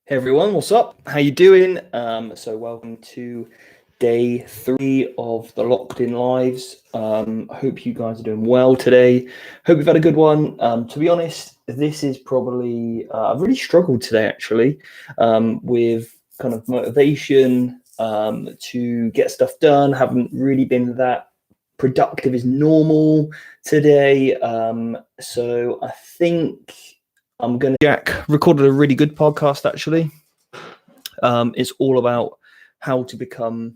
Hey everyone, what's up? How you doing? So welcome to day 3 of the Locked In Lives. I hope you guys are doing well today. Hope you've had a good one. To be honest, this is probably I've really struggled today actually with kind of motivation to get stuff done. Haven't really been that productive as normal today. So I think Jack recorded a really good podcast actually. It's all about how to become,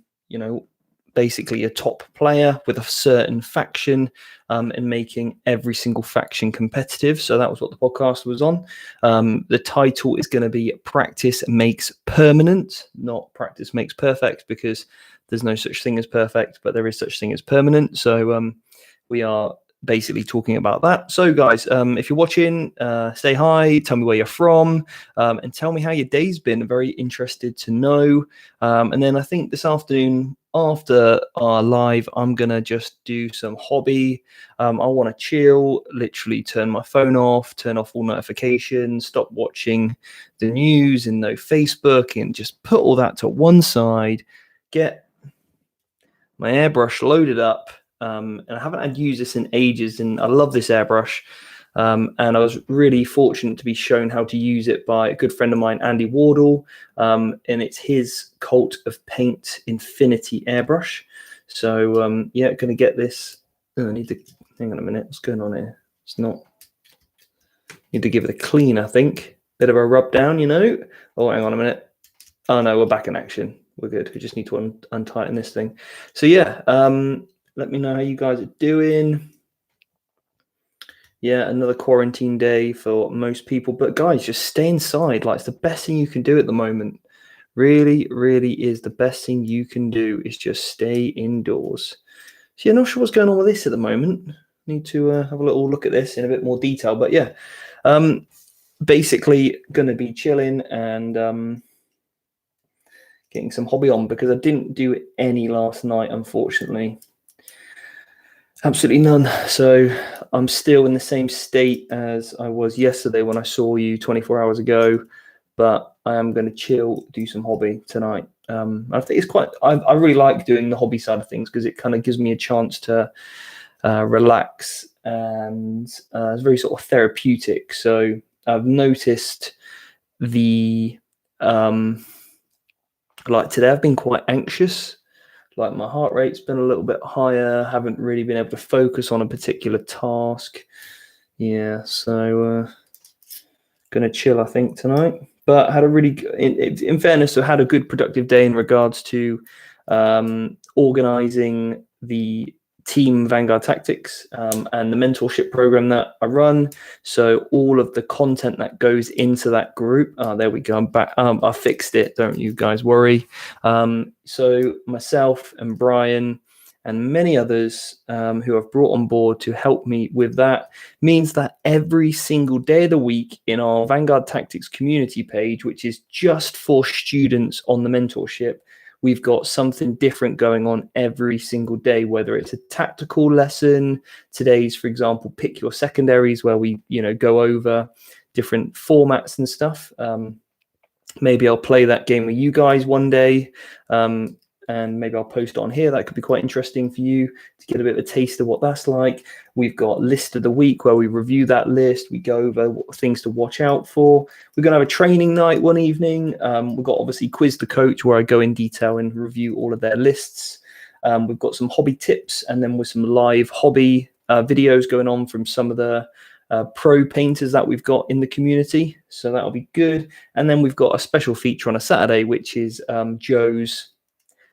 basically a top player with a certain faction, and making every single faction competitive. So that was what the podcast was on. The title is going to be Practice Makes Permanent, not Practice Makes Perfect, because there's no such thing as perfect, but there is such thing as permanent. So we are basically talking about that. So guys, if you're watching, say hi, tell me where you're from, and tell me how your day's been. I'm very interested to know. And then I think this afternoon after our live, I'm gonna just do some hobby. I want to chill, literally turn my phone off, turn off all notifications, stop watching the news and no Facebook, and just put all that to one side, get my airbrush loaded up. And I haven't had to use this in ages, and I love this airbrush. And I was really fortunate to be shown how to use it by a good friend of mine, Andy Wardle, and it's his Cult of Paint Infinity airbrush. So yeah, going to get this. Oh, I need to hang on a minute. What's going on here? It's not. Need to give it a clean, I think. Bit of a rub down, Oh, hang on a minute. Oh no, we're back in action. We're good. We just need to untighten this thing. So yeah, let me know how you guys are doing. Yeah, another quarantine day for most people. But guys, just stay inside. Like, it's the best thing you can do at the moment. Really, really is the best thing you can do is just stay indoors. So yeah, not sure what's going on with this at the moment. Need to have a little look at this in a bit more detail. But yeah, basically going to be chilling and getting some hobby on, because I didn't do any last night, unfortunately. Absolutely none. So I'm still in the same state as I was yesterday when I saw you 24 hours ago, but I am going to chill, do some hobby tonight. I think it's quite, I really like doing the hobby side of things because it kind of gives me a chance to relax, and it's very sort of therapeutic. So I've noticed like today I've been quite anxious. Like, my heart rate's been a little bit higher. Haven't really been able to focus on a particular task. Yeah, so gonna chill, I think, tonight. But had a really, in fairness, I had a good productive day in regards to organizing the team Vanguard Tactics and the mentorship program that I run. So all of the content that goes into that group, there we go, I'm back. I fixed it, don't you guys worry. So myself and Brian and many others who I've brought on board to help me with that means that every single day of the week in our Vanguard Tactics community page, which is just for students on the mentorship, we've got something different going on every single day, whether it's a tactical lesson. Today's, for example, pick your secondaries, where we, go over different formats and stuff. Maybe I'll play that game with you guys one day. And maybe I'll post it on here. That could be quite interesting for you to get a bit of a taste of what that's like. We've got list of the week where we review that list. We go over things to watch out for. We're going to have a training night one evening. We've got obviously Quiz the Coach, where I go in detail and review all of their lists. We've got some hobby tips, and then with some live hobby videos going on from some of the pro painters that we've got in the community. So that'll be good. And then we've got a special feature on a Saturday, which is Joe's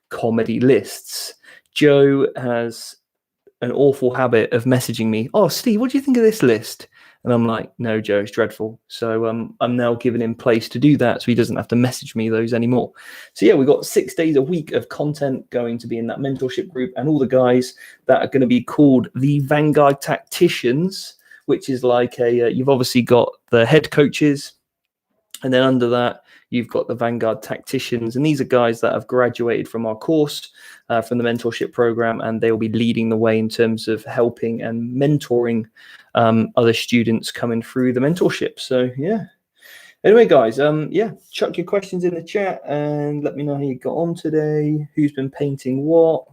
comedy lists. Joe has an awful habit of messaging me, "Oh, Steve, what do you think of this list?" And I'm like, "No, Joe, it's dreadful." So I'm now giving him place to do that, so he doesn't have to message me those anymore. So yeah, we've got 6 days a week of content going to be in that mentorship group, and all the guys that are going to be called the Vanguard Tacticians, which is like you've obviously got the head coaches, and then under that, you've got the Vanguard Tacticians. And these are guys that have graduated from our course, from the mentorship program, and they'll be leading the way in terms of helping and mentoring other students coming through the mentorship. So, yeah. Anyway, guys, yeah, chuck your questions in the chat and let me know how you got on today, who's been painting what.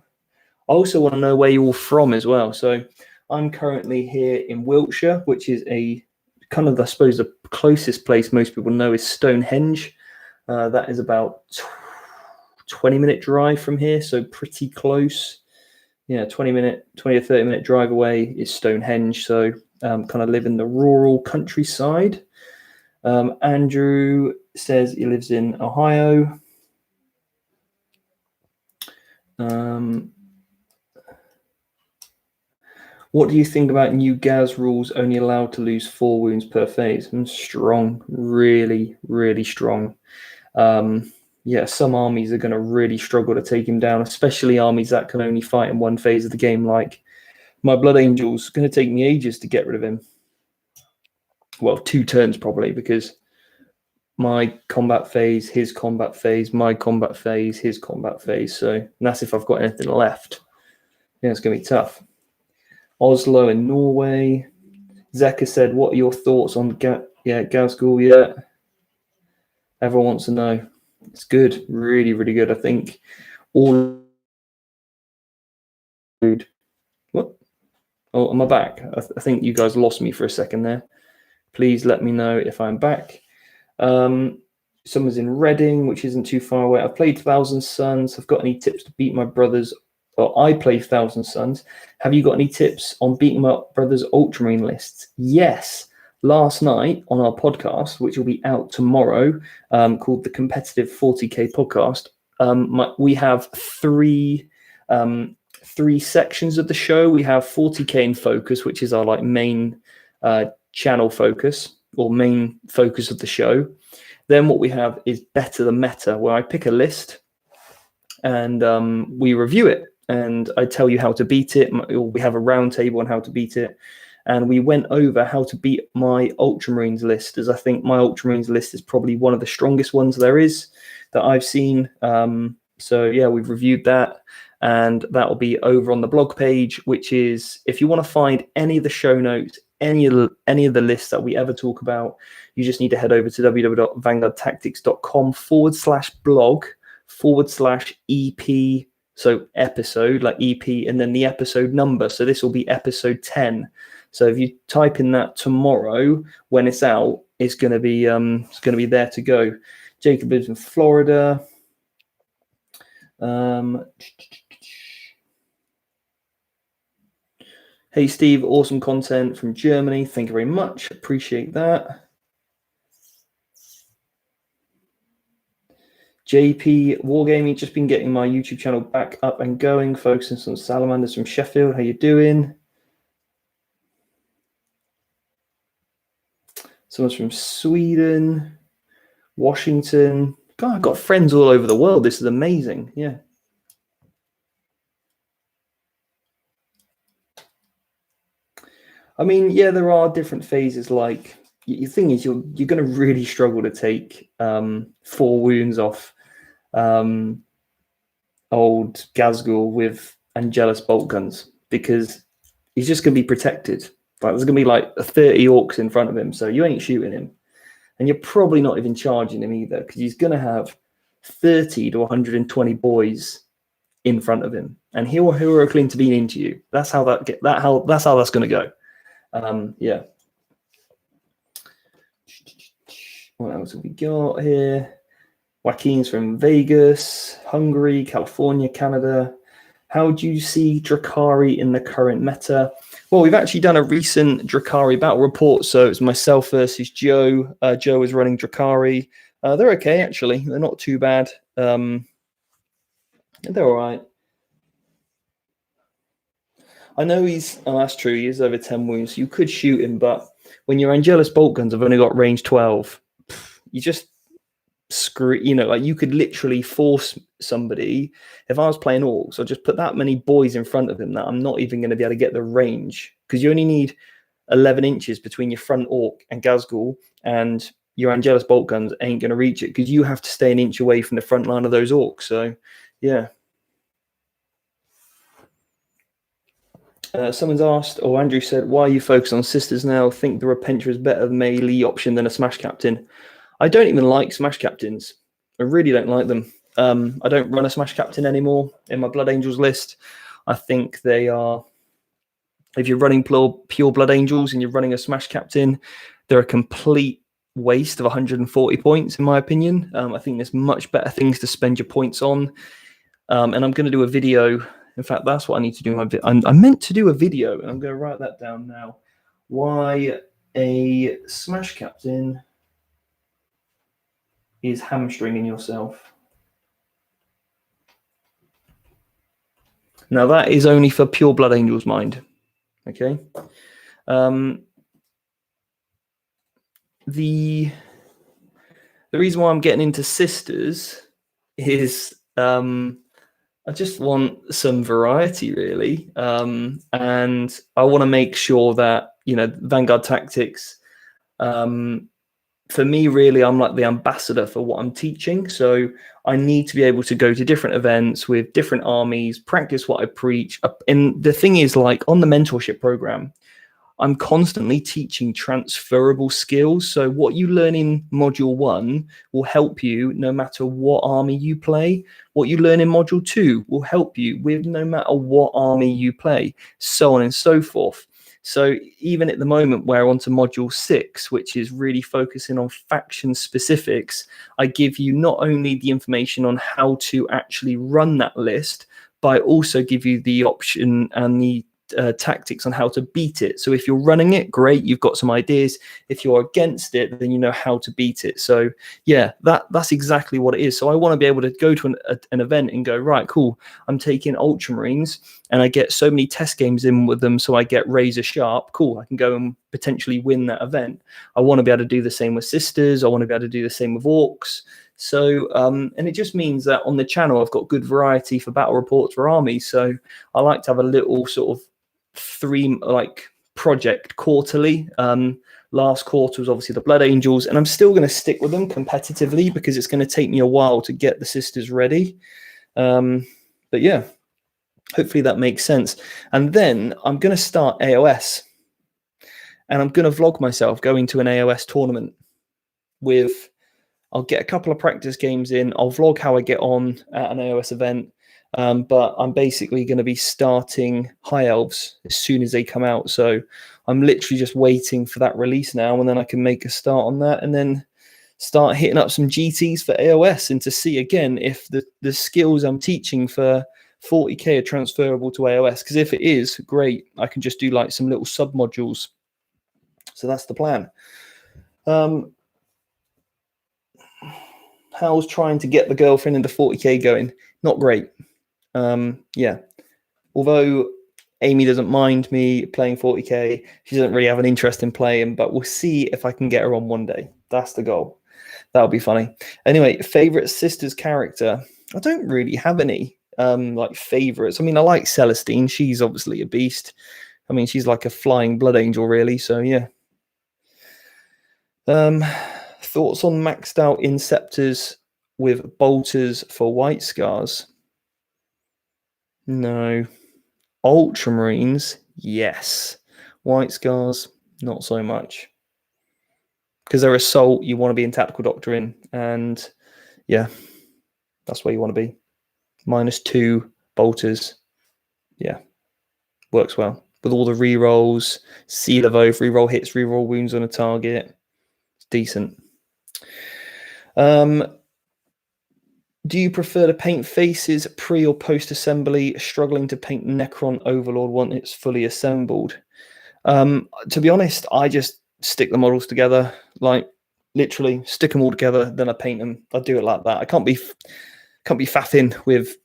I also want to know where you're all from as well. So I'm currently here in Wiltshire, which is a kind of, I suppose, the closest place most people know is Stonehenge. That is about 20-minute drive from here, so pretty close. Yeah, 20 or 30-minute drive away is Stonehenge. So kind of live in the rural countryside. Andrew says he lives in Ohio. What do you think about new Gaz rules only allowed to lose 4 wounds per phase? Strong, really, really strong. Yeah, some armies are going to really struggle to take him down, especially armies that can only fight in one phase of the game. Like my Blood Angel's going to take me ages to get rid of him. Well, 2 turns probably, because my combat phase, his combat phase, my combat phase, his combat phase. So that's if I've got anything left. Yeah, it's going to be tough. Oslo in Norway. Zeka said, what are your thoughts on Gazgul? Yeah, everyone wants to know. It's good, really, really good. I think all. What? Oh, am I back? I think you guys lost me for a second there. Please let me know if I'm back. Someone's in Reading, which isn't too far away. I've played Thousand Suns. I've got any tips to beat my brothers? Well, I play Thousand Suns. Have you got any tips on beating my brother's Ultramarine lists? Yes. Last night on our podcast, which will be out tomorrow, called the Competitive 40K Podcast, we have three sections of the show. We have 40K in focus, which is our main channel focus or main focus of the show. Then what we have is Better the Meta, where I pick a list and we review it. And I tell you how to beat it. We have a round table on how to beat it. And we went over how to beat my Ultramarines list, as I think my Ultramarines list is probably one of the strongest ones there is that I've seen. So, yeah, we've reviewed that. And that will be over on the blog page, which is, if you want to find any of the show notes, any of the lists that we ever talk about, you just need to head over to www.vanguardtactics.com/blog/EP. So episode, like EP, and then the episode number. So this will be episode 10. So if you type in that tomorrow when it's out, it's going to be there to go. Jacob lives in Florida. Hey Steve, awesome content from Germany. Thank you very much. Appreciate that. JP Wargaming, just been getting my YouTube channel back up and going, focusing on salamanders from Sheffield. How you doing? Someone's from Sweden, Washington. God, I've got friends all over the world. This is amazing. Yeah. I mean, yeah, there are different phases. Like, the thing is, you're going to really struggle to take 4 wounds off old Gazgul with Angelus bolt guns, because he's just going to be protected. Like, there's going to be like 30 orcs in front of him, so you ain't shooting him. And you're probably not even charging him either, because he's going to have 30 to 120 boys in front of him, and he'll heroically intervene into you. That's how that's going to go. Yeah. What else have we got here? Joaquin's from Vegas, Hungary, California, Canada. How do you see Drakari in the current meta? Well, we've actually done a recent Drakari battle report. So it's myself versus Joe. Joe is running Drakari. They're okay, actually. They're not too bad. They're all right. I know that's true. He is over 10 wounds. You could shoot him, but when your Angelus bolt guns have only got range 12, you just screw, like you could literally force somebody. If I was playing orcs, I'd just put that many boys in front of him that I'm not even going to be able to get the range, because you only need 11 inches between your front orc and Gazgul, and your Angelus bolt guns ain't going to reach it, because you have to stay an inch away from the front line of those orcs. So, yeah. Someone's asked, or Andrew said, why are you focused on sisters now? Think the Repentia is better melee option than a Smash Captain? I don't even like Smash Captains. I really don't like them. I don't run a Smash Captain anymore in my Blood Angels list. I think they are, if you're running pure Blood Angels and you're running a Smash Captain, they're a complete waste of 140 points, in my opinion. I think there's much better things to spend your points on. And I'm going to do a video. In fact, that's what I need to do. I meant to do a video, and I'm going to write that down now. Why a Smash Captain is hamstringing yourself. Now, that is only for pure Blood Angels mind. Okay. The reason why I'm getting into sisters is I just want some variety, really. And I want to make sure that, Vanguard Tactics, for me, really, I'm like the ambassador for what I'm teaching. So I need to be able to go to different events with different armies, practice what I preach. And the thing is, like on the mentorship program, I'm constantly teaching transferable skills. So what you learn in module 1 will help you no matter what army you play. What you learn in module 2 will help you with no matter what army you play, so on and so forth. So even at the moment, we're on to module 6, which is really focusing on faction specifics, I give you not only the information on how to actually run that list, but I also give you the option and the tactics on how to beat it. So if you're running it, great, you've got some ideas. If you're against it, then you know how to beat it. So yeah, that's exactly what it is. So I want to be able to go to an event and go, right, cool, I'm taking Ultramarines and I get so many test games in with them, so I get razor sharp. Cool, I can go and potentially win that event. I want to be able to do the same with sisters. I want to be able to do the same with orcs. So, and it just means that on the channel, I've got good variety for battle reports for armies. So I like to have a little sort of project quarterly. Last quarter was obviously the Blood Angels, and I'm still going to stick with them competitively because it's going to take me a while to get the sisters ready. But yeah, hopefully that makes sense. And then I'm going to start AOS, and I'm going to vlog myself going to an AOS tournament I'll get a couple of practice games in. I'll vlog how I get on at an AOS event. But I'm basically going to be starting High Elves as soon as they come out. So I'm literally just waiting for that release now, and then I can make a start on that and then start hitting up some GTs for AOS and to see again if the skills I'm teaching for 40k are transferable to AOS. Because if it is, great. I can just do like some little sub modules. So that's the plan. How's trying to get the girlfriend into 40k going? Not great. Yeah. Although Amy doesn't mind me playing 40k, she doesn't really have an interest in playing, but we'll see if I can get her on one day. That's the goal. That'll be funny. Anyway, favorite sisters character. I don't really have any like favorites. I mean, I like Celestine. She's obviously a beast. I mean, she's like a flying blood angel, really. So yeah. Thoughts on maxed out Inceptors with bolters for white scars? No. Ultramarines, yes. White scars, not so much. Because they're assault, you want to be in tactical doctrine, and yeah, that's where you want to be. -2 bolters, yeah, works well with all the rerolls, Seal of Oath, reroll hits, reroll wounds on a target. It's decent. Do you prefer to paint faces pre or post assembly? Struggling to paint Necron Overlord once it's fully assembled. To be honest, I just stick the models together, like literally stick them all together, then I paint them. I do it like that. I can't be faffing with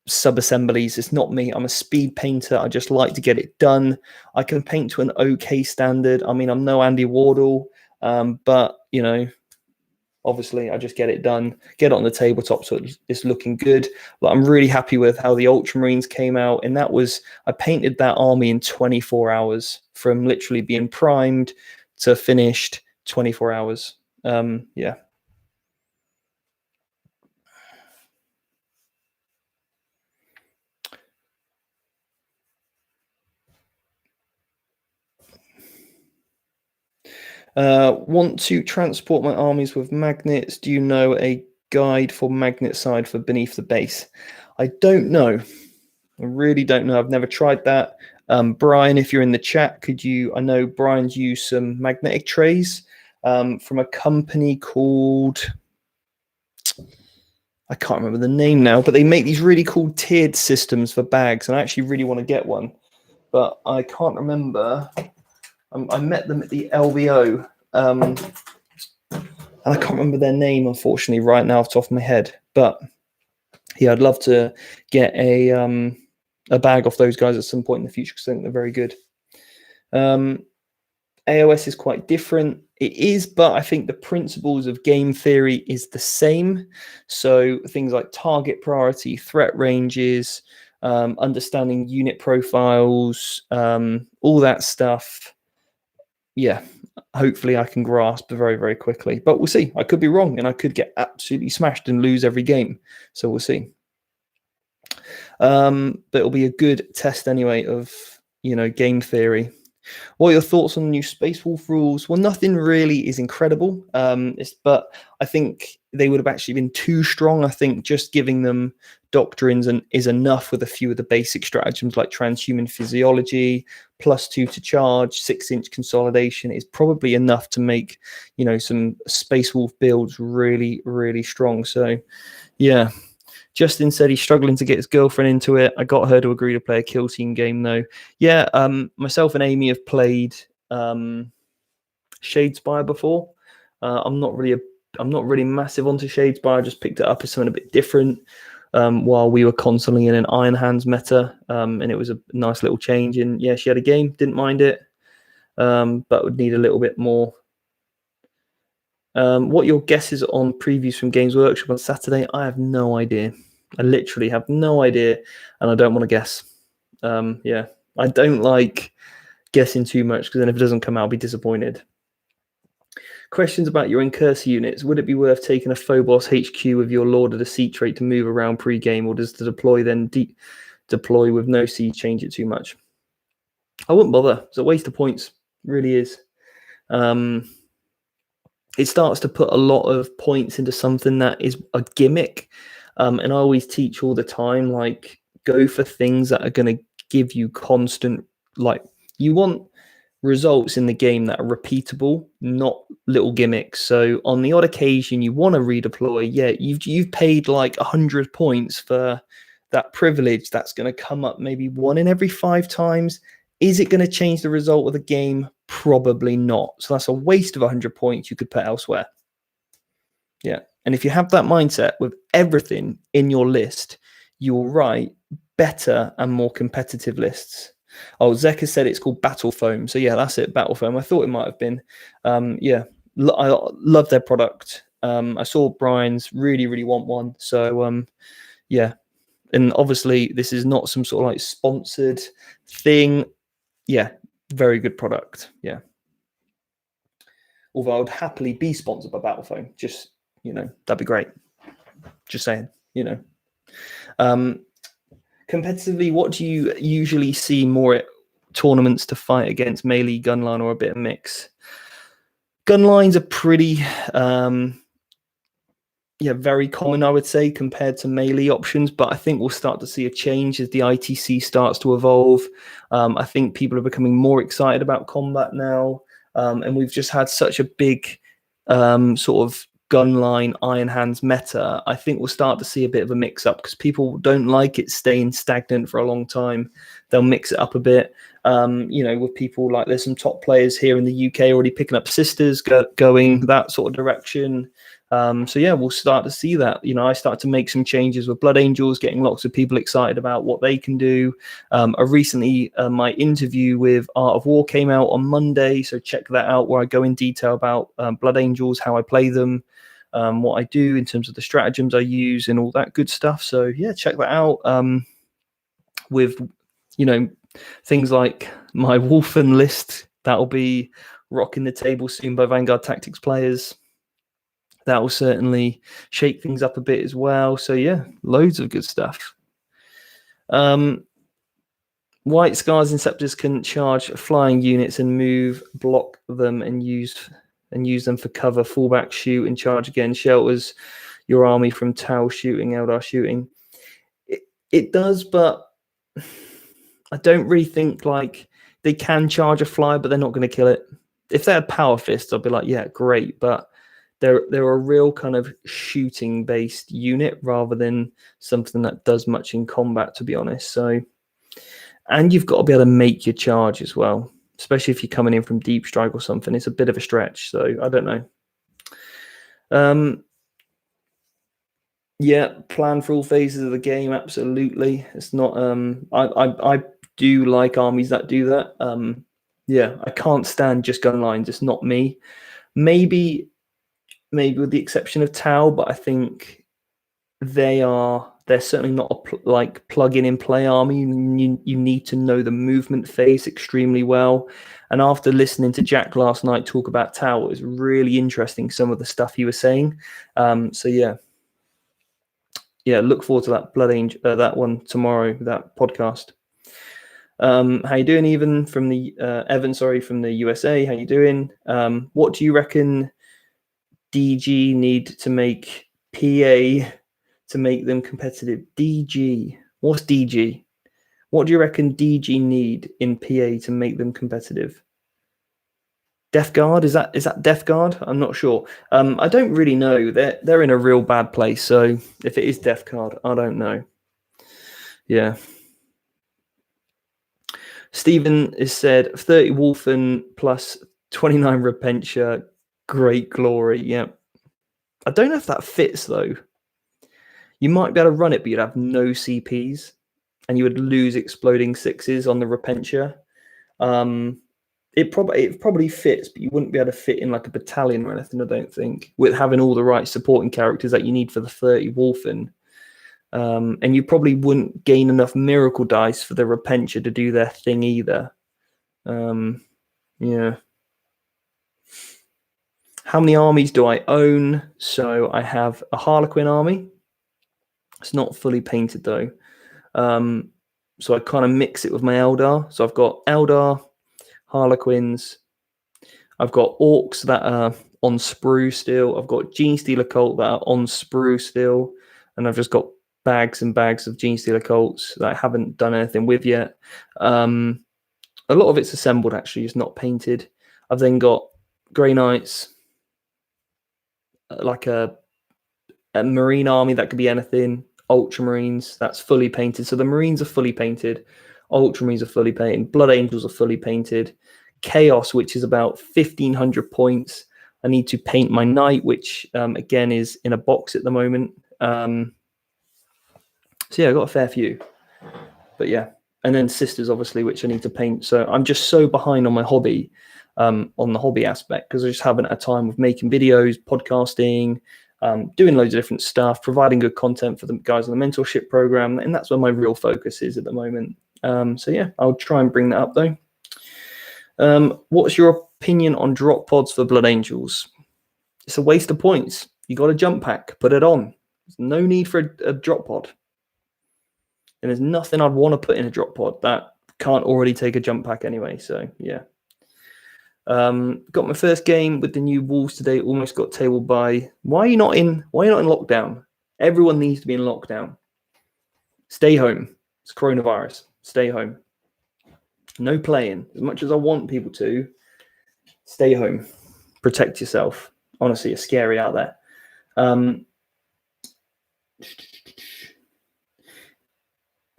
sub assemblies. It's not me. I'm a speed painter. I just like to get it done. I can paint to an okay standard. I mean, I'm no Andy Wardle, but obviously I just get it done, get it on the tabletop, so it's looking good. But I'm really happy with how the Ultramarines came out, and I painted that army in 24 hours, from literally being primed to finished, 24 hours. Yeah. Want to transport my armies with magnets. Do you know a guide for magnet side for beneath the base? I don't know. I really don't know. I've never tried that. Brian, if you're in the chat, could you? I know Brian's used some magnetic trays from a company called, I can't remember the name now, but they make these really cool tiered systems for bags, and I actually really want to get one, but I can't remember. I met them at the LVO, and I can't remember their name, unfortunately, right now off the top of my head. But yeah, I'd love to get a bag off those guys at some point in the future because I think they're very good. AOS is quite different. It is, but I think the principles of game theory is the same. So things like target priority, threat ranges, understanding unit profiles, all that stuff. Yeah, hopefully I can grasp very, very quickly. But we'll see. I could be wrong, and I could get absolutely smashed and lose every game. So we'll see. But it'll be a good test anyway of, game theory. What are your thoughts on the new Space Wolf rules? Well, nothing really is incredible, but I think they would have actually been too strong. I think just giving them doctrines is enough with a few of the basic stratagems like transhuman physiology, +2 to charge, 6-inch consolidation is probably enough to make, some Space Wolf builds really, really strong. So, yeah. Justin said he's struggling to get his girlfriend into it. I got her to agree to play a kill team game though. Yeah, myself and Amy have played Shadespire before. I'm not really massive onto Shadespire. I just picked it up as something a bit different while we were constantly in an Iron Hands meta, and it was a nice little change. And yeah, she had a game, didn't mind it, but would need a little bit more. What your guesses on previews from Games Workshop on Saturday? I have no idea. I literally have no idea, and I don't want to guess. Yeah, I don't like guessing too much because then if it doesn't come out, I'll be disappointed. Questions about your Incursor units. Would it be worth taking a Phobos HQ with your Lord of the Sea trait to move around pre-game, or does the deploy then deploy with no sea change it too much? I wouldn't bother. It's a waste of points. It really is. It starts to put a lot of points into something that is a gimmick. And I always teach all the time, like, go for things that are going to give you constant, like, you want results in the game that are repeatable, not little gimmicks. So on the odd occasion you want to redeploy, yeah, you've paid like 100 points for that privilege that's going to come up maybe 1 in every 5 times. Is it going to change the result of the game? Probably not. So that's a waste of 100 points you could put elsewhere. Yeah. And if you have that mindset with everything in your list, you will write better and more competitive lists. Oh, Zeka said it's called Battle Foam. So yeah, that's it, Battle Foam. I thought it might have been. Yeah, I love their product. I saw Brian's, really, really want one. So yeah. And obviously this is not some sort of like sponsored thing. Yeah, very good product. Yeah. Although I would happily be sponsored by Battle Foam. Just, that'd be great. Just saying, competitively, what do you usually see more at tournaments to fight against, melee, gunline, or a bit of mix? Gunlines are pretty, very common, I would say, compared to melee options. But I think we'll start to see a change as the ITC starts to evolve. I think people are becoming more excited about combat now. And we've just had such a big sort of gunline Iron Hands meta. I think we'll start to see a bit of a mix up because people don't like it staying stagnant for a long time. They'll mix it up a bit. With people like, there's some top players here in the UK already picking up sisters, going that sort of direction. So yeah, we'll start to see that. I start to make some changes with Blood Angels, getting lots of people excited about what they can do. Recently, my interview with Art of War came out on Monday, so check that out, where I go in detail about Blood Angels, how I play them, what I do in terms of the stratagems I use and all that good stuff. So yeah, check that out. With things like my Wolfen list, that'll be rocking the table soon by Vanguard Tactics players. That will certainly shake things up a bit as well. So yeah, loads of good stuff. White Scars and Scepters can charge flying units and move, block them, and use and use them for cover, fallback, shoot, and charge again. Shelters your army from Tau shooting, Eldar shooting. It does, but I don't really think like they can charge a flyer, but they're not going to kill it. If they had power fists, I'd be like, yeah, great, but they're a real kind of shooting based unit rather than something that does much in combat, to be honest. So, and you've got to be able to make your charge as well, especially if you're coming in from deep strike or something. It's a bit of a stretch, so I don't know. Yeah, plan for all phases of the game. Absolutely, it's not. I do like armies that do that. Yeah, I can't stand just gun lines. It's not me. Maybe with the exception of Tau, but I think they're certainly not a like plug-in and play army. You need to know the movement phase extremely well. And after listening to Jack last night talk about Tau, it was really interesting, some of the stuff he was saying. So yeah, look forward to that Blood Angel, that one tomorrow, that podcast. How you doing, Evan from the Evan, sorry, from the USA? How you doing? What do you reckon DG need to make PA to make them competitive? DG, what's DG? What do you reckon DG need in PA to make them competitive? Death Guard, is that Death Guard? I'm not sure. I don't really know. They're in a real bad place. So if it is Death Guard, I don't know. Yeah. Stephen has said 30 Wolfen plus 29 Repentia, great glory. Yeah. I don't know if that fits though. You might be able to run it, but you'd have no CPs and you would lose exploding sixes on the Repentia. It probably fits, but you wouldn't be able to fit in like a battalion or anything, I don't think, with having all the right supporting characters that you need for the 30 Wolfen. And you probably wouldn't gain enough miracle dice for the Repentia to do their thing either. Yeah. How many armies do I own? So I have a Harlequin army. It's not fully painted though. So I kind of mix it with my Eldar. So I've got Eldar, Harlequins. I've got Orcs that are on sprue still. I've got Genestealer Cult that are on sprue still. And I've just got bags and bags of Genestealer Cults that I haven't done anything with yet. A lot of it's assembled, actually, it's not painted. I've then got Grey Knights, like a Marine army that could be anything. Ultramarines, that's fully painted. So the Marines are fully painted. Ultramarines are fully painted. Blood Angels are fully painted. Chaos, which is about 1,500 points. I need to paint my Knight, which, again, is in a box at the moment. So yeah, I got a fair few. But yeah. And then Sisters, obviously, which I need to paint. So I'm just so behind on my hobby, on the hobby aspect, because I just haven't had time with making videos, podcasting, doing loads of different stuff, providing good content for the guys on the mentorship program. And that's where my real focus is at the moment. So yeah, I'll try and bring that up though. What's your opinion on drop pods for Blood Angels? It's a waste of points. You got a jump pack, put it on. There's no need for a drop pod. And there's nothing I'd want to put in a drop pod that can't already take a jump pack anyway. So yeah. Got my first game with the new Wolves today. Almost got tabled by. Why are you not in lockdown? Everyone needs to be in lockdown. Stay home. It's coronavirus. Stay home. No playing. As much as I want people to, stay home. Protect yourself. Honestly, it's scary out there.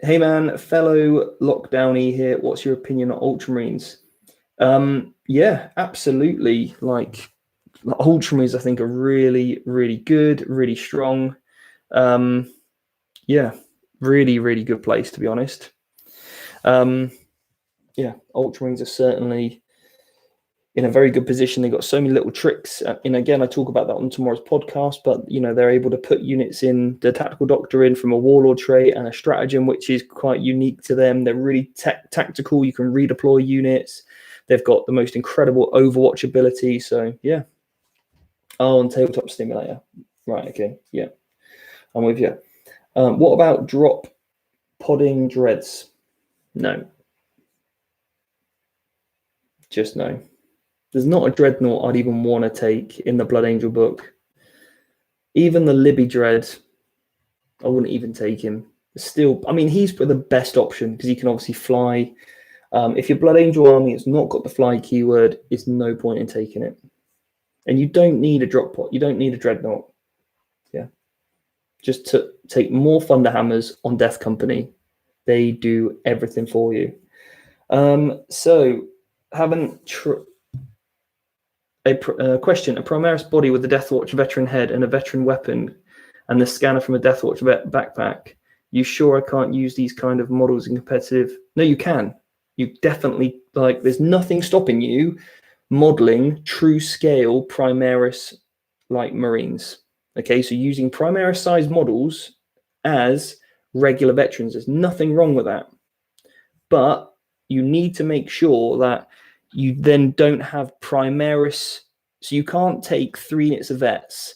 Hey man, fellow lockdowny here. What's your opinion on Ultramarines? Yeah, absolutely. Like Ultramarines, I think are really, really good, really strong. Yeah, really, really good place, to be honest. Yeah, Ultramarines are certainly in a very good position. They've got so many little tricks. And again, I talk about that on tomorrow's podcast, but they're able to put units in the tactical doctrine from a warlord trait and a stratagem, which is quite unique to them. They're really tactical. You can redeploy units. They've got the most incredible Overwatch ability. So yeah. Oh, and Tabletop Simulator. Right. Okay. Yeah. I'm with you. What about drop podding dreads? No. Just no. There's not a dreadnought I'd even want to take in the Blood Angel book. Even the Libby Dread, I wouldn't even take him. Still, I mean, he's the best option because he can obviously fly. If your Blood Angel army has not got the fly keyword, it's no point in taking it. And you don't need a drop pot. You don't need a dreadnought. Yeah. Just to take more Thunderhammers on Death Company. They do everything for you. So, a question. A Primaris body with a Deathwatch veteran head and a veteran weapon and the scanner from a Deathwatch backpack. You sure I can't use these kind of models in competitive? No, you can. You definitely, like, there's nothing stopping you modeling true scale Primaris like Marines. Okay, so using Primaris size models as regular veterans, there's nothing wrong with that. But you need to make sure that you then don't have Primaris. So you can't take 3 units of vets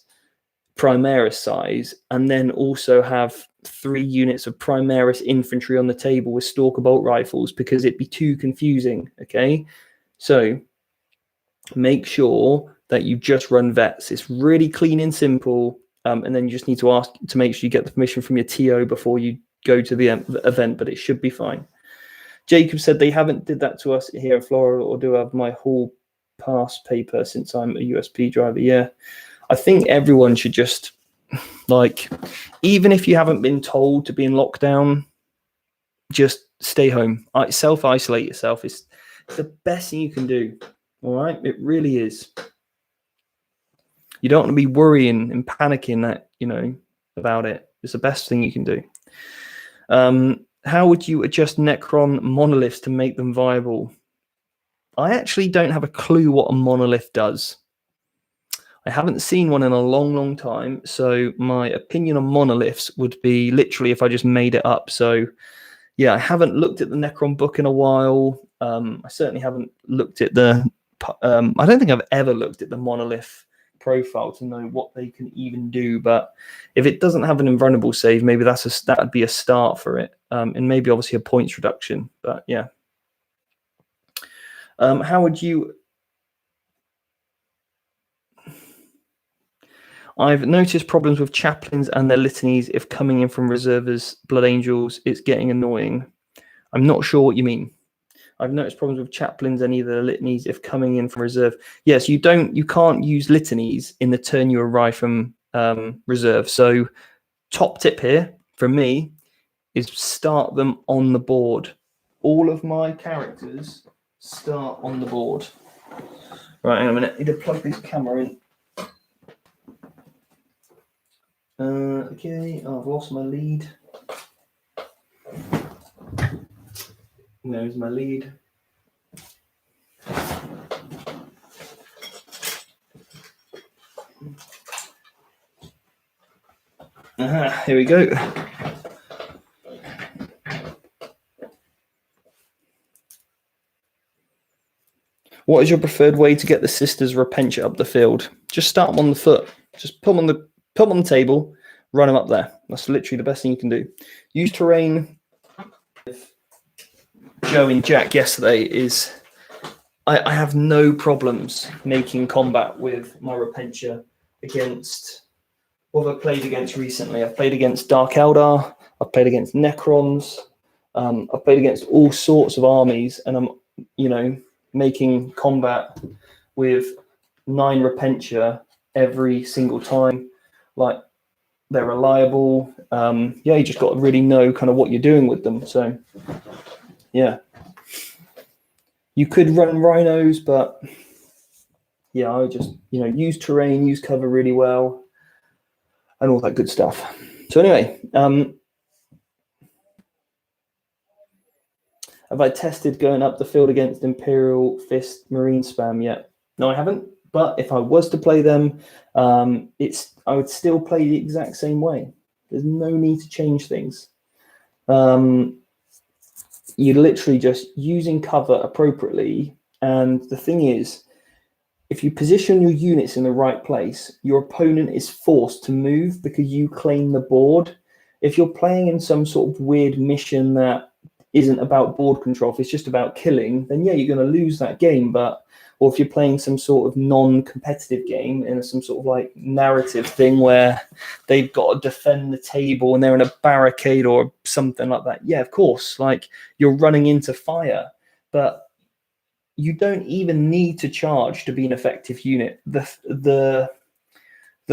Primaris size and then also have 3 units of Primaris infantry on the table with Stalker bolt rifles, because it'd be too confusing. Okay, so make sure that you just run vets. It's really clean and simple, and then you just need to ask to make sure you get the permission from your TO before you go to the event, but it should be fine. Jacob said they haven't did that to us here in Florida, or do I have my hall pass paper since I'm a USP driver? Yeah, I think everyone should just, like, even if you haven't been told to be in lockdown, just stay home. Self-isolate yourself. It's the best thing you can do. All right? It really is. You don't want to be worrying and panicking that, about it. It's the best thing you can do. How would you adjust Necron monoliths to make them viable? I actually don't have a clue what a monolith does. I haven't seen one in a long, long time. So my opinion on monoliths would be literally if I just made it up. So yeah, I haven't looked at the Necron book in a while. I certainly haven't looked at I don't think I've ever looked at the monolith profile to know what they can even do. But if it doesn't have an invulnerable save, maybe that would be a start for it. And maybe obviously a points reduction. But yeah. How would you... I've noticed problems with chaplains and their litanies if coming in from reservists, Blood Angels. It's getting annoying. I'm not sure what you mean. I've noticed problems with chaplains and either litanies if coming in from reserve. Yes, you can't use litanies in the turn you arrive from reserve. So top tip here from me is start them on the board. All of my characters start on the board. Right, hang on a minute. I need to plug this camera in. Okay, I've lost my lead. There's my lead. Here we go. What is your preferred way to get the sisters Repentia up the field? Just start them on the foot. Just put them on the table, run them up there. That's literally the best thing you can do. Use terrain. Joe and Jack yesterday is I have no problems making combat with my Repentia against what have I played against recently. I've played against Dark Eldar, I've played against Necrons, I've played against all sorts of armies, and I'm making combat with 9 Repentia every single time. Like, they're reliable. You just got to really know kind of what you're doing with them. So yeah, you could run rhinos, but yeah, I would just use terrain, use cover really well, and all that good stuff. So anyway, have I tested going up the field against Imperial Fist Marine spam yet? No, I haven't. But if I was to play them, I would still play the exact same way. There's no need to change things. You're literally just using cover appropriately. And the thing is, if you position your units in the right place, your opponent is forced to move because you claim the board. If you're playing in some sort of weird mission that isn't about board control, if it's just about killing, then yeah, you're going to lose that game. or if you're playing some sort of non-competitive game in some sort of like narrative thing where they've got to defend the table and they're in a barricade or something like that, yeah, of course, like you're running into fire, but you don't even need to charge to be an effective unit. The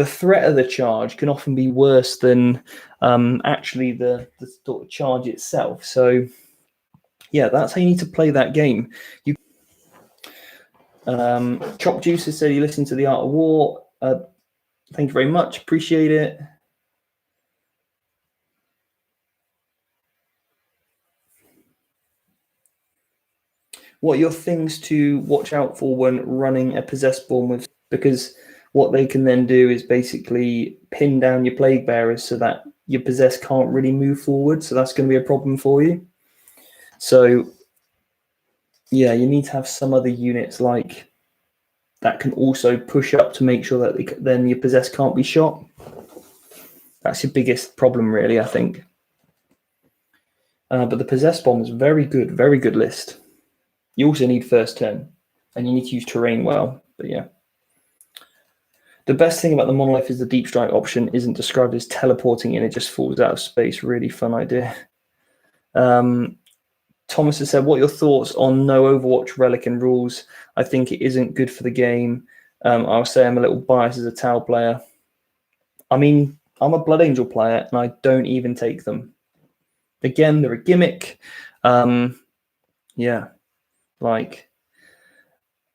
threat of the charge can often be worse than actually the sort of charge itself. So yeah, that's how you need to play that game. You Chop Juicer said you listen to The Art of War. Thank you very much. Appreciate it. What are your things to watch out for when running a possessed spawn with? Because what they can then do is basically pin down your plague bearers so that your possessed can't really move forward. So that's going to be a problem for you. So yeah, you need to have some other units like that can also push up to make sure that then your possessed can't be shot. That's your biggest problem, really, I think. But the possessed bomb is very good list. You also need first turn, and you need to use terrain well. But yeah, the best thing about the monolith is the deep strike option isn't described as teleporting in; it just falls out of space. Really fun idea. Thomas has said, what are your thoughts on no Overwatch relic and rules? I think it isn't good for the game. I'll say I'm a little biased as a Tau player. I mean, I'm a Blood Angel player, and I don't even take them. Again, they're a gimmick. Yeah, like,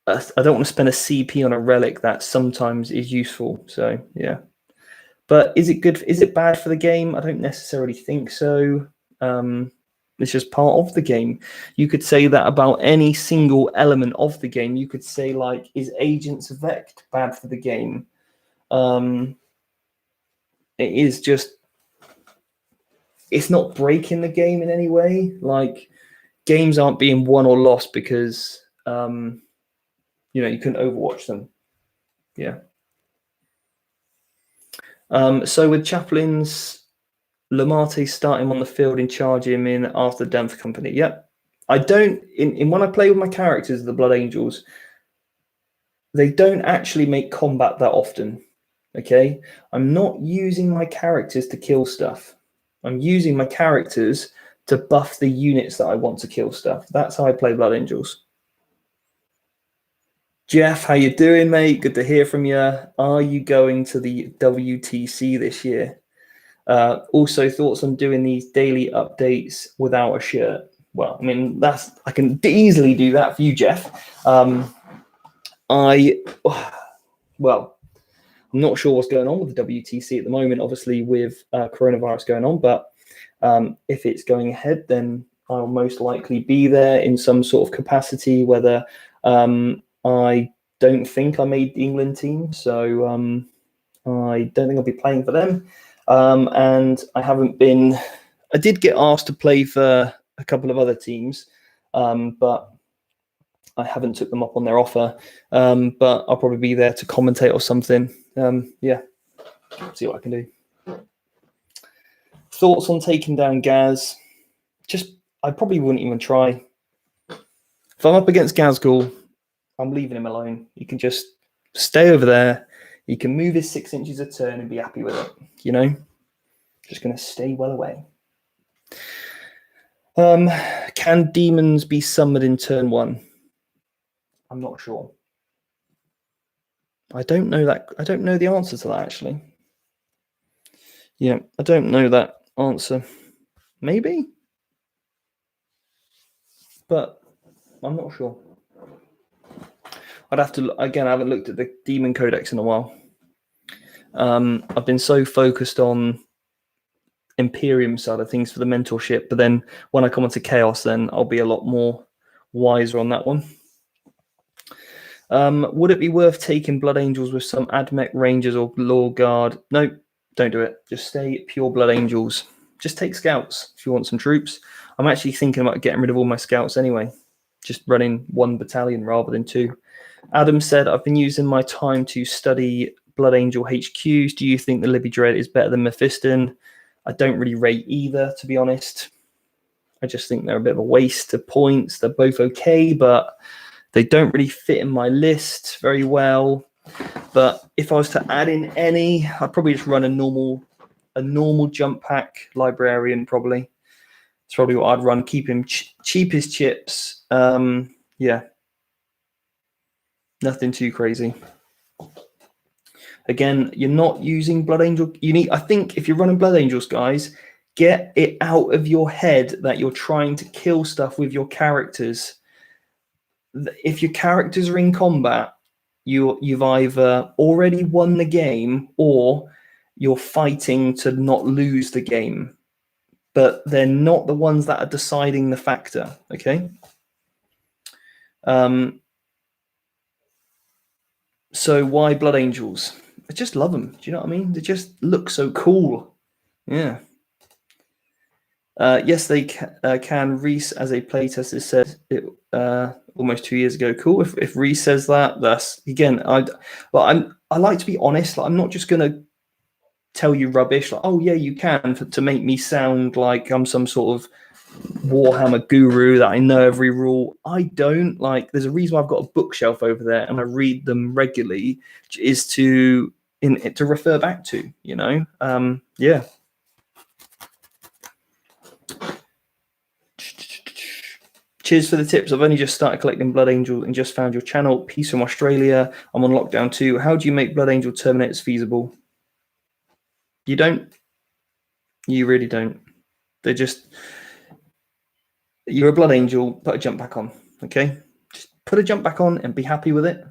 I don't want to spend a CP on a relic that sometimes is useful. So, yeah. But is it good? Is it bad for the game? I don't necessarily think so. It's just part of the game. You could say that about any single element of the game. You could say, like, is Agents Vect bad for the game? It is just, it's not breaking the game in any way. Like, games aren't being won or lost because, you know, you couldn't Overwatch them. Yeah. So with chaplains, Lamarte start him on the field and charge him in after the Denver company. Yep. I don't, in when I play with my characters, the Blood Angels, they don't actually make combat that often. Okay. I'm not using my characters to kill stuff. I'm using my characters to buff the units that I want to kill stuff. That's how I play Blood Angels. Jeff, how you doing, mate? Good to hear from you. Are you going to the WTC this year? Also, thoughts on doing these daily updates without a shirt? Well, I mean, I can easily do that for you, Jeff. Well, I'm not sure what's going on with the WTC at the moment, obviously with coronavirus going on, but if it's going ahead, then I'll most likely be there in some sort of capacity, whether I don't think I made the England team, so I don't think I'll be playing for them. And I did get asked to play for a couple of other teams, but I haven't took them up on their offer. But I'll probably be there to commentate or something. Yeah, see what I can do. Thoughts on taking down Gaz? I probably wouldn't even try. If I'm up against Gazgul, I'm leaving him alone. He can just stay over there. He can move his 6 inches a turn and be happy with it, you know? Just going to stay well away. Can demons be summoned in turn 1? I'm not sure. I don't know that. I don't know the answer to that, actually. Yeah, I don't know that answer. Maybe? But I'm not sure. I'd have to, again, I haven't looked at the Demon Codex in a while. I've been so focused on Imperium side of things for the mentorship, but then when I come onto Chaos, then I'll be a lot more wiser on that one. Would it be worth taking Blood Angels with some Admech Rangers or Law Guard? No, don't do it. Just stay pure Blood Angels. Just take Scouts if you want some troops. I'm actually thinking about getting rid of all my Scouts anyway. Just running 1 battalion rather than 2. Adam said, I've been using my time to study Blood Angel HQs. Do you think the Libby Dread is better than Mephiston? I don't really rate either, to be honest. I just think they're a bit of a waste of points. They're both okay, but They don't really fit in my list very well. But if I was to add in any, I'd probably just run a normal jump pack librarian. Probably it's probably what I'd run. Keep him cheap as chips. Yeah, nothing too crazy. Again, you're not using Blood Angel. I think if you're running Blood Angels, guys, get it out of your head that you're trying to kill stuff with your characters. If your characters are in combat, you've either already won the game or you're fighting to not lose the game. But they're not the ones that are deciding the factor, okay? So why Blood Angels? I just love them. Do you know what I mean? They just look so cool. Yeah. Yes, they can. Reese, as a playtester, said it almost 2 years ago. Cool. If Reese says that, that's again. I like to be honest. Like, I'm not just gonna tell you rubbish. Like, oh yeah, you can, to make me sound like I'm some sort of Warhammer guru that I know every rule. I don't. Like, there's a reason why I've got a bookshelf over there and I read them regularly, is to refer back to. You know. Yeah. Cheers for the tips. I've only just started collecting Blood Angel and just found your channel. Peace from Australia. I'm on lockdown too. How do you make Blood Angel Terminators feasible? You don't. You really don't. They're just... You're a Blood Angel, put a jump pack on, okay? Just put a jump pack on and be happy with it.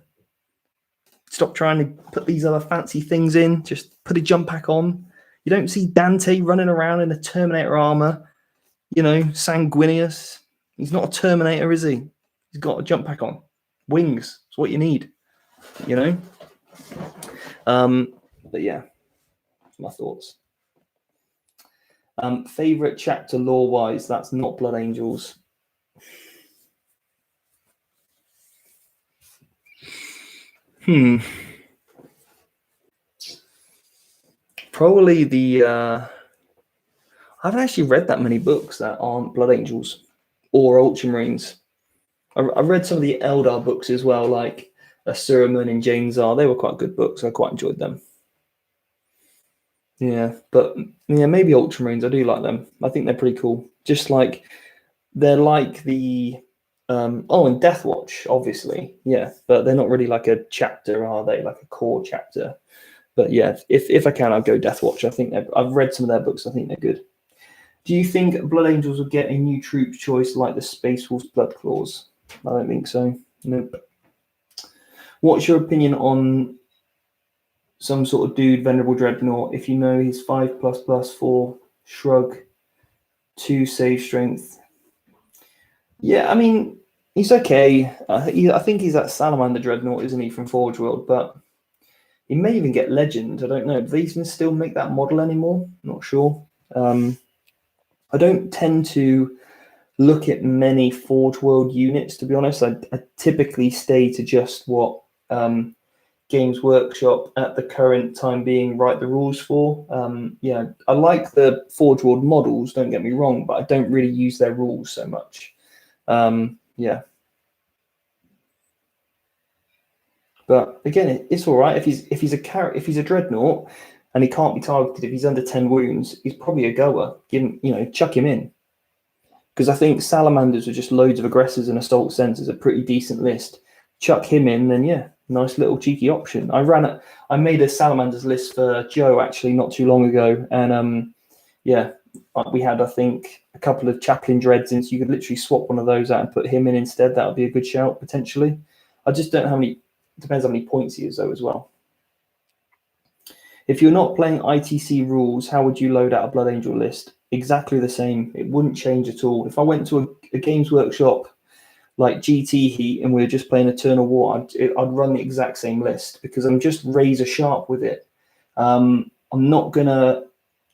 Stop trying to put these other fancy things in. Just put a jump pack on. You don't see Dante running around in a Terminator armor, you know, sanguineous. He's not a Terminator, is he? He's got a jump pack on. Wings. It's what you need, you know? But yeah, that's my thoughts. Favorite chapter lore-wise, that's not Blood Angels. Probably the... I haven't actually read that many books that aren't Blood Angels or Ultramarines. I read some of the Eldar books as well, like Suramun and James-R. They were quite good books. I quite enjoyed them. Yeah, but yeah, maybe Ultramarines. I do like them. I think they're pretty cool. Just like they're like the and Deathwatch, obviously. Yeah, but they're not really like a chapter, are they? Like a core chapter. But yeah, if I can, I'll go Deathwatch. I think I've read some of their books. I think they're good. Do you think Blood Angels will get a new troop choice like the Space Wolves Blood Claws? I don't think so. Nope. What's your opinion on some sort of dude, Venerable Dreadnought? If you know he's 5++4 shrug, 2 save strength. Yeah, I mean, he's okay. I think he's that Salamander Dreadnought, isn't he, from Forge World? But he may even get Legend. I don't know. Do they even still make that model anymore? Not sure. I don't tend to look at many Forge World units, to be honest. I typically stay to just what Games Workshop at the current time being write the rules for. Yeah, I like the Forge World models, don't get me wrong, but I don't really use their rules so much. Yeah. But again, it's all right if he's a Dreadnought and he can't be targeted. If he's under 10 wounds, he's probably a goer. Chuck him in. Because I think Salamanders are just loads of aggressors and assault sensors, a pretty decent list. Chuck him in, then yeah, nice little cheeky option. I made a Salamanders list for Joe actually not too long ago, and yeah, we had, I think, a couple of Chaplain Dreads in, so you could literally swap one of those out and put him in instead. That would be a good shout potentially. I just don't know how many. Depends how many points he is though as well. If you're not playing ITC rules, how would you load out a Blood Angel list? Exactly the same. It wouldn't change at all. If I went to a Games Workshop like GT Heat and we were just playing Eternal War, I'd run the exact same list because I'm just razor sharp with it. I'm not gonna.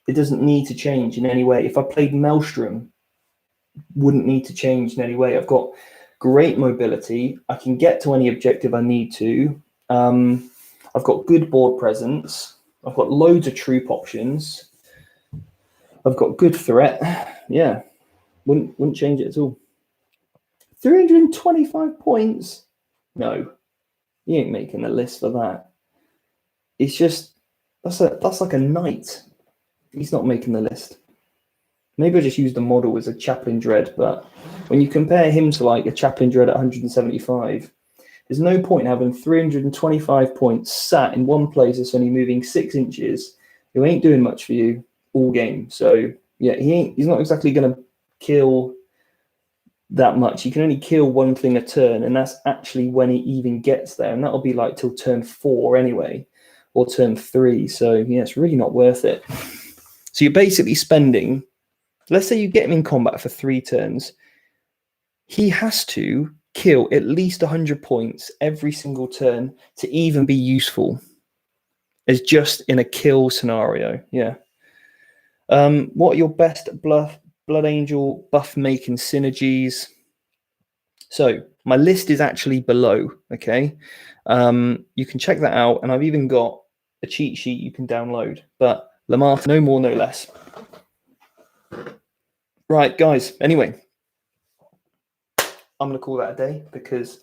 It doesn't need to change in any way. If I played Maelstrom, wouldn't need to change in any way. I've got great mobility. I can get to any objective I need to. I've got good board presence. I've got loads of troop options. I've got good threat. Yeah, wouldn't change it at all. 325 points. No, he ain't making the list for that. It's just that's like a knight. He's not making the list. Maybe I just use the model as a chaplain dread, but when you compare him to like a chaplain dread at 175, there's no point in having 325 points sat in one place that's only moving 6 inches, who ain't doing much for you all game. So yeah, he's not exactly going to kill that much. He can only kill one thing a turn, and that's actually when he even gets there, and that'll be like till turn 4 anyway, or turn 3. So yeah, it's really not worth it. So you're basically spending, let's say you get him in combat for 3 turns, he has to kill at least 100 points every single turn to even be useful as just in a kill scenario. Yeah. What are your best Blood Angel buff making synergies? So my list is actually below. Okay. You can check that out, and I've even got a cheat sheet you can download. But Lamar, no more, no less. Right, guys. Anyway, I'm going to call that a day because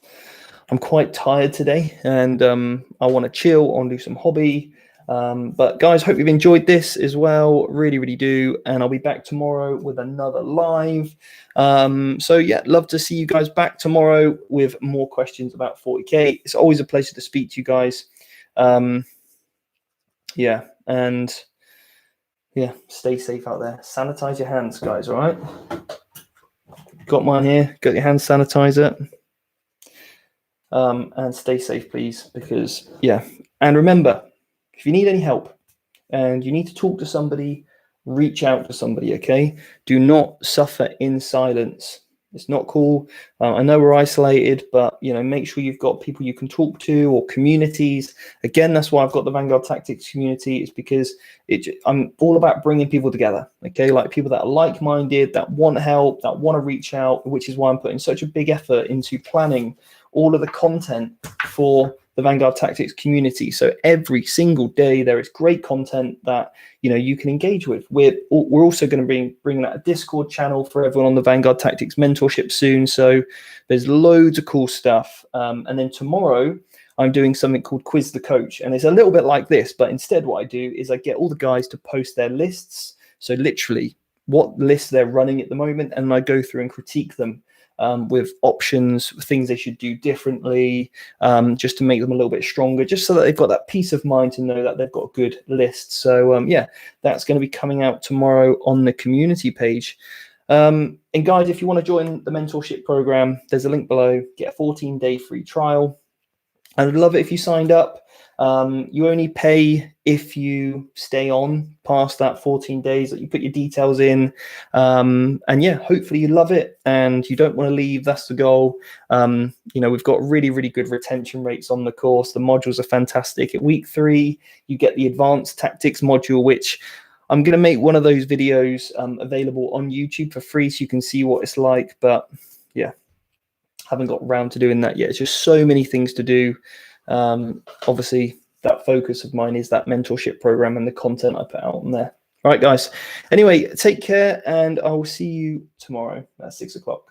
I'm quite tired today, and I want to chill, I want to do some hobby. But guys, hope you've enjoyed this as well. Really, really do. And I'll be back tomorrow with another live. So yeah, love to see you guys back tomorrow with more questions about 40K. It's always a pleasure to speak to you guys. Yeah, and yeah, stay safe out there. Sanitize your hands, guys, all right? Got mine here. Got your hand sanitizer. And stay safe, please, because yeah. And remember, if you need any help and you need to talk to somebody, reach out to somebody, okay? Do not suffer in silence. It's not cool. I know we're isolated, but you know, make sure you've got people you can talk to or communities. Again, that's why I've got the Vanguard Tactics community. It's because I'm all about bringing people together, okay? Like people that are like-minded, that want help, that want to reach out, which is why I'm putting such a big effort into planning all of the content for the Vanguard Tactics community. So every single day there is great content that you can engage with. We're also going to bring that a Discord channel for everyone on the Vanguard Tactics mentorship soon. So there's loads of cool stuff. And then tomorrow I'm doing something called Quiz the Coach, and it's a little bit like this, but instead what I do is I get all the guys to post their lists. So literally what lists they're running at the moment, and I go through and critique them. With options, things they should do differently, just to make them a little bit stronger, just so that they've got that peace of mind to know that they've got a good list. So yeah, that's going to be coming out tomorrow on the community page. And guys, if you want to join the mentorship program, there's a link below. Get a 14-day free trial. I'd love it if you signed up. You only pay if you stay on past that 14 days, that you put your details in. And yeah, hopefully you love it and you don't want to leave. That's the goal. We've got really, really good retention rates on the course. The modules are fantastic. At week 3, you get the advanced tactics module, which I'm going to make one of those videos available on YouTube for free so you can see what it's like. But yeah, haven't got around to doing that yet. It's just so many things to do. Obviously that focus of mine is that mentorship program and the content I put out on there. All right, guys. Anyway, take care, and I will see you tomorrow at 6 o'clock.